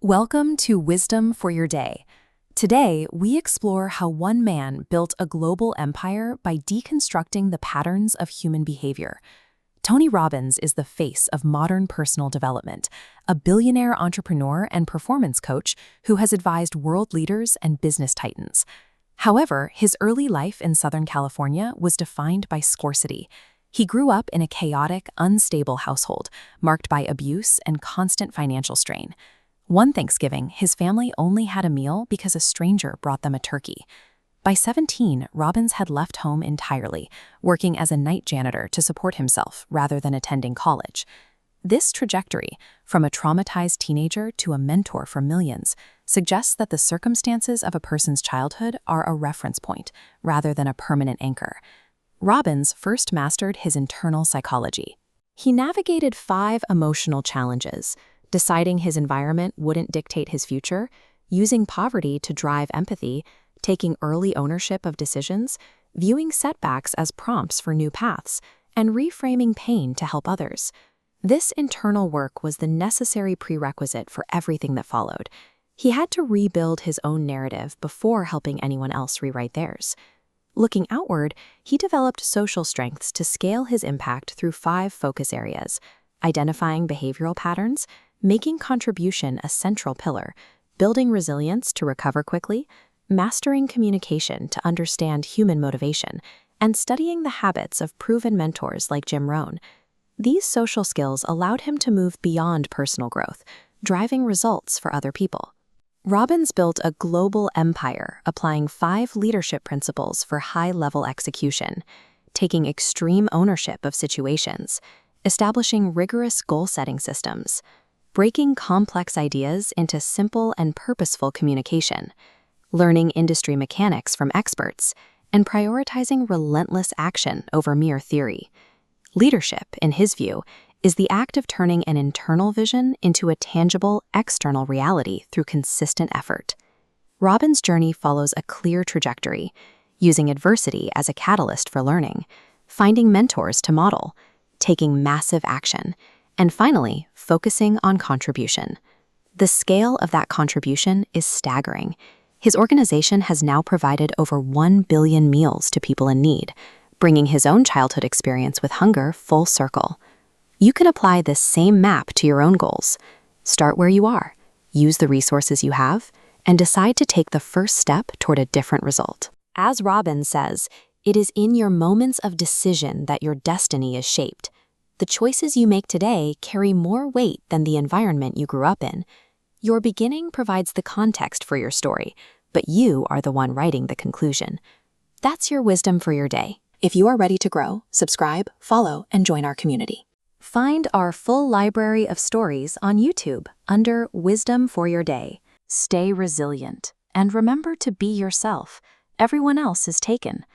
Welcome to Wisdom for Your Day. Today, we explore how one man built a global empire by deconstructing the patterns of human behavior. Tony Robbins is the face of modern personal development, a billionaire entrepreneur and performance coach who has advised world leaders and business titans. However, his early life in Southern California was defined by scarcity. He grew up in a chaotic, unstable household, marked by abuse and constant financial strain. One Thanksgiving, his family only had a meal because a stranger brought them a turkey. By 17, Robbins had left home entirely, working as a night janitor to support himself rather than attending college. This trajectory, from a traumatized teenager to a mentor for millions, suggests that the circumstances of a person's childhood are a reference point rather than a permanent anchor. Robbins first mastered his internal psychology. He navigated 5 emotional challenges: deciding his environment wouldn't dictate his future, using poverty to drive empathy, taking early ownership of decisions, viewing setbacks as prompts for new paths, and reframing pain to help others. This internal work was the necessary prerequisite for everything that followed. He had to rebuild his own narrative before helping anyone else rewrite theirs. Looking outward, he developed social strengths to scale his impact through 5 focus areas: identifying behavioral patterns, making contribution a central pillar, building resilience to recover quickly, mastering communication to understand human motivation, and studying the habits of proven mentors like Jim Rohn. These social skills allowed him to move beyond personal growth, driving results for other people. Robbins built a global empire, applying 5 leadership principles for high-level execution, taking extreme ownership of situations, establishing rigorous goal-setting systems, breaking complex ideas into simple and purposeful communication, learning industry mechanics from experts, and prioritizing relentless action over mere theory. Leadership, in his view, is the act of turning an internal vision into a tangible external reality through consistent effort. Robbins' journey follows a clear trajectory, using adversity as a catalyst for learning, finding mentors to model, taking massive action, and finally, focusing on contribution. The scale of that contribution is staggering. His organization has now provided over 1 billion meals to people in need, bringing his own childhood experience with hunger full circle. You can apply this same map to your own goals. Start where you are, use the resources you have, and decide to take the first step toward a different result. As Robbins says, it is in your moments of decision that your destiny is shaped. The choices you make today carry more weight than the environment you grew up in. Your beginning provides the context for your story, but you are the one writing the conclusion. That's your wisdom for your day. If you are ready to grow, subscribe, follow, and join our community. Find our full library of stories on YouTube under Wisdom for Your Day. Stay resilient, and remember to be yourself. Everyone else is taken.